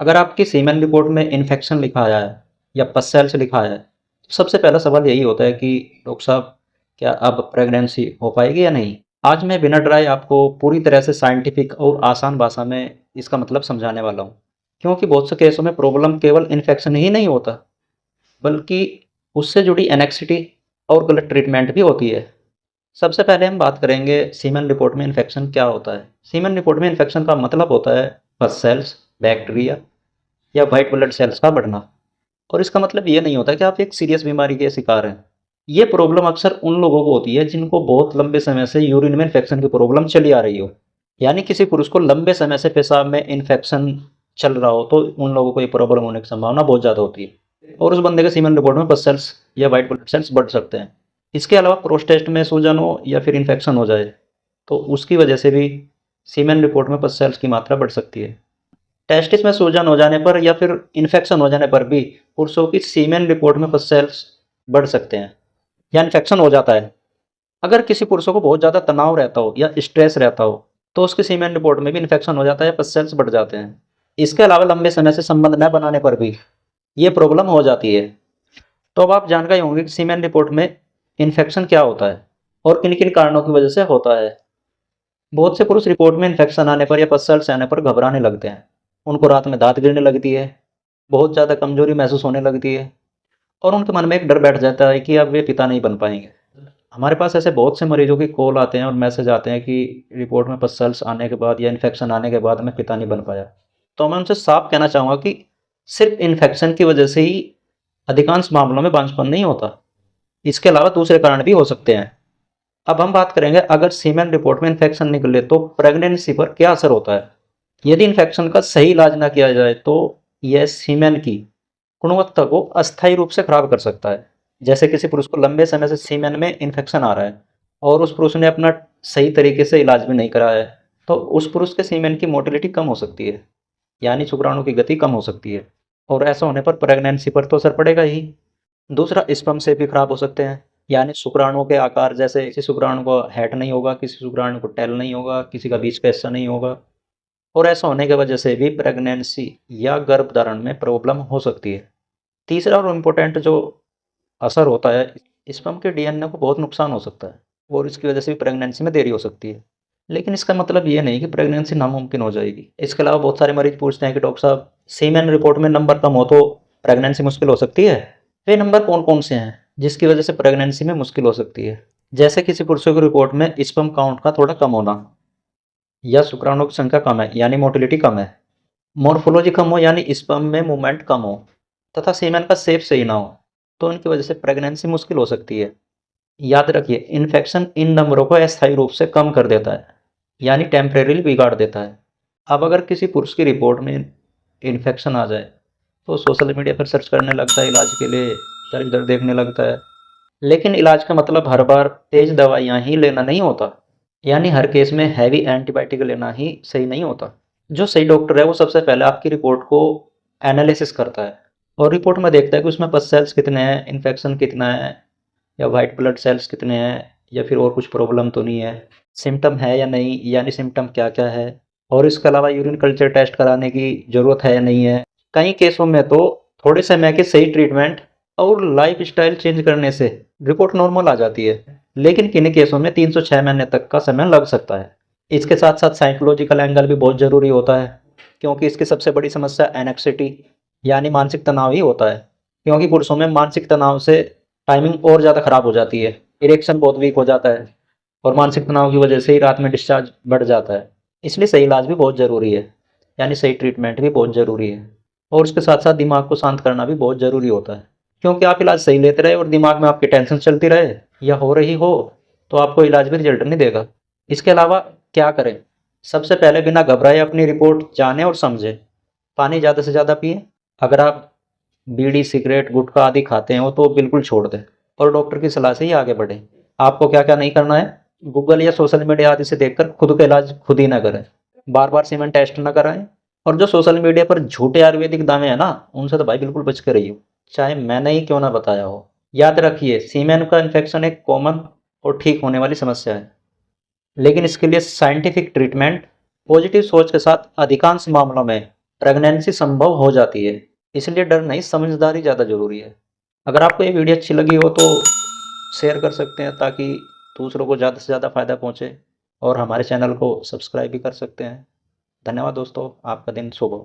अगर आपकी semen report में इन्फेक्शन लिखा आया है या पस सेल्स लिखा आया है, तो सबसे पहला सवाल यही होता है कि डॉक्टर साहब, क्या अब प्रेगनेंसी हो पाएगी या नहीं? आज मैं बिना डराए आपको पूरी तरह से साइंटिफिक और आसान भाषा में इसका मतलब समझाने वाला हूँ। क्योंकि बहुत से केसों में प्रॉब्लम केवल इन्फेक्शन ही नहीं होता, बल्कि उससे जुड़ी एनेक्सिटी और गलत ट्रीटमेंट भी होती है। सबसे पहले हम बात करेंगे सीमेन रिपोर्ट में इन्फेक्शन क्या होता है। सीमेन रिपोर्ट में इन्फेक्शन का मतलब होता है पस सेल्स, बैक्टीरिया या वाइट ब्लड सेल्स का बढ़ना। और इसका मतलब ये नहीं होता कि आप एक सीरियस बीमारी के शिकार हैं। ये प्रॉब्लम अक्सर उन लोगों को होती है जिनको बहुत लंबे समय से यूरिन में इन्फेक्शन की प्रॉब्लम चली आ रही हो। यानी किसी पुरुष को लंबे समय से पेशाब में इन्फेक्शन चल रहा हो तो उन लोगों को ये प्रॉब्लम होने की संभावना बहुत ज़्यादा होती है और उस बंदे के सीमेन रिपोर्ट में पस सेल्स या वाइट ब्लड सेल्स बढ़ सकते हैं। इसके अलावा प्रोस्टेट में सूजन हो या फिर इन्फेक्शन हो जाए तो उसकी वजह से भी सीमेन रिपोर्ट में पस सेल्स की मात्रा बढ़ सकती है। टेस्टिस में सूजन हो जाने पर या फिर इन्फेक्शन हो जाने पर भी पुरुषों की सीमेन रिपोर्ट में पस सेल्स बढ़ सकते हैं या इन्फेक्शन हो जाता है। अगर किसी पुरुषों को बहुत ज़्यादा तनाव रहता हो या स्ट्रेस रहता हो तो उसकी सीमेन रिपोर्ट में भी इन्फेक्शन हो जाता है या पस सेल्स बढ़ जाते हैं। इसके अलावा लंबे समय से संबंध न बनाने पर भी ये प्रॉब्लम हो जाती है। तो अब आप जान गए होंगे कि सीमेन रिपोर्ट में इन्फेक्शन क्या होता है और किन किन कारणों की वजह से होता है। बहुत से पुरुष रिपोर्ट में इन्फेक्शन आने पर या पस सेल्स आने पर घबराने लगते हैं। उनको रात में दांत गिरने लगती है, बहुत ज़्यादा कमजोरी महसूस होने लगती है और उनके मन में एक डर बैठ जाता है कि अब वे पिता नहीं बन पाएंगे। हमारे पास ऐसे बहुत से मरीजों की कॉल आते हैं और मैसेज आते हैं कि रिपोर्ट में पस सेल्स आने के बाद या इन्फेक्शन आने के बाद मैं पिता नहीं बन पाया। तो मैं उनसे साफ कहना चाहूँगा कि सिर्फ इन्फेक्शन की वजह से ही अधिकांश मामलों में बांझपन नहीं होता। इसके अलावा दूसरे कारण भी हो सकते हैं। अब हम बात करेंगे, अगर सीमेन रिपोर्ट में इन्फेक्शन निकले तो प्रेगनेंसी पर क्या असर होता है। यदि इन्फेक्शन का सही इलाज ना किया जाए तो यह सीमेन की गुणवत्ता को अस्थायी रूप से खराब कर सकता है। जैसे किसी पुरुष को लंबे समय से सीमेन में इन्फेक्शन आ रहा है और उस पुरुष ने अपना सही तरीके से इलाज भी नहीं कराया है तो उस पुरुष के सीमेन की मोटिलिटी कम हो सकती है, यानी शुक्राणु की गति कम हो सकती है और ऐसा होने पर प्रेगनेंसी पर तो असर पड़ेगा ही। दूसरा, स्पर्म से भी खराब हो सकते हैं, यानी शुक्राणुओं के आकार, जैसे किसी शुक्राणु को हेड नहीं होगा, किसी शुक्राणु को टेल नहीं होगा, किसी का बीच का हिस्सा नहीं होगा और ऐसा होने की वजह से भी प्रेगनेंसी या गर्भधारण में प्रॉब्लम हो सकती है। तीसरा और इम्पोर्टेंट जो असर होता है, स्पर्म के डीएनए को बहुत नुकसान हो सकता है और इसकी वजह से भी प्रेगनेंसी में देरी हो सकती है। लेकिन इसका मतलब ये नहीं कि प्रेगनेंसी नामुमकिन हो जाएगी। इसके अलावा बहुत सारे मरीज पूछते हैं कि डॉक्टर साहब, सीमेन रिपोर्ट में नंबर कम हो तो प्रेगनेंसी मुश्किल हो सकती है। वे नंबर कौन कौन से हैं जिसकी वजह से प्रेगनेंसी में मुश्किल हो सकती है? जैसे किसी पुरुषों की रिपोर्ट में स्पर्म काउंट का थोड़ा कम होना या शुक्राणुओं की संख्या कम है यानी मोटिलिटी कम है, मॉर्फोलॉजी कम हो यानी स्पर्म में मूवमेंट कम हो तथा सीमेन का शेप सही ना हो, तो उनकी वजह से प्रेगनेंसी मुश्किल हो सकती है। याद रखिए, इन्फेक्शन इन नंबरों को अस्थायी रूप से कम कर देता है, यानी टेम्परेरी बिगाड़ देता है। अब अगर किसी पुरुष की रिपोर्ट में इन्फेक्शन आ जाए तो सोशल मीडिया पर सर्च करने लगता है इलाज के लिए, इधर उधर देखने लगता है। लेकिन इलाज का मतलब हर बार तेज दवाइयाँ ही लेना नहीं होता, यानी हर केस में हैवी एंटीबायोटिक लेना ही सही नहीं होता। जो सही डॉक्टर है वो सबसे पहले आपकी रिपोर्ट को एनालिसिस करता है और रिपोर्ट में देखता है कि उसमें पस सेल्स कितने हैं, इन्फेक्शन कितना है या वाइट ब्लड सेल्स कितने हैं या फिर और कुछ प्रॉब्लम तो नहीं है, सिम्टम है या नहीं, यानी सिम्टम क्या क्या है, और इसके अलावा यूरिन कल्चर टेस्ट कराने की ज़रूरत है या नहीं है। कई केसों में तो थोड़े समय के सही ट्रीटमेंट और लाइफ स्टाइल चेंज करने से रिपोर्ट नॉर्मल आ जाती है, लेकिन किन्हीं केसों में 3 से 6 महीने तक का समय लग सकता है। इसके साथ साथ साइकोलॉजिकल एंगल भी बहुत ज़रूरी होता है, क्योंकि इसकी सबसे बड़ी समस्या एनेक्सिटी यानी मानसिक तनाव ही होता है। क्योंकि पुरुषों में मानसिक तनाव से टाइमिंग और ज़्यादा खराब हो जाती है, इरेक्शन बहुत वीक हो जाता है और मानसिक तनाव की वजह से ही रात में डिस्चार्ज बढ़ जाता है। इसलिए सही इलाज भी बहुत ज़रूरी है, यानी सही ट्रीटमेंट भी बहुत ज़रूरी है और उसके साथ साथ दिमाग को शांत करना भी बहुत ज़रूरी होता है। क्योंकि आप इलाज सही लेते रहे और दिमाग में आपकी टेंशन चलती रहे या हो रही हो तो आपको इलाज भी रिजल्ट नहीं देगा। इसके अलावा क्या करें? सबसे पहले बिना घबराए अपनी रिपोर्ट जाने और समझें। पानी ज़्यादा से ज़्यादा पिएं। अगर आप बीड़ी, सिगरेट, गुटखा आदि खाते हो तो बिल्कुल छोड़ दें और डॉक्टर की सलाह से ही आगे बढ़ें। आपको क्या क्या नहीं करना है, गूगल या सोशल मीडिया आदि से देखकर खुद का इलाज खुद ही ना करें। बार बार सीमेन टेस्ट ना कराएं और जो सोशल मीडिया पर झूठे आयुर्वेदिक दावे हैं ना, उनसे तो भाई बिल्कुल बच कर रहिए, चाहे मैंने ही क्यों ना बताया हो। याद रखिए, सीमेन का इन्फेक्शन एक कॉमन और ठीक होने वाली समस्या है, लेकिन इसके लिए साइंटिफिक ट्रीटमेंट, पॉजिटिव सोच के साथ अधिकांश मामलों में प्रेगनेंसी संभव हो जाती है। इसलिए डर नहीं, समझदारी ज़्यादा ज़रूरी है। अगर आपको ये वीडियो अच्छी लगी हो तो शेयर कर सकते हैं ताकि दूसरों को ज़्यादा से ज़्यादा फ़ायदा पहुँचे, और हमारे चैनल को सब्सक्राइब भी कर सकते हैं। धन्यवाद दोस्तों, आपका दिन शुभ हो।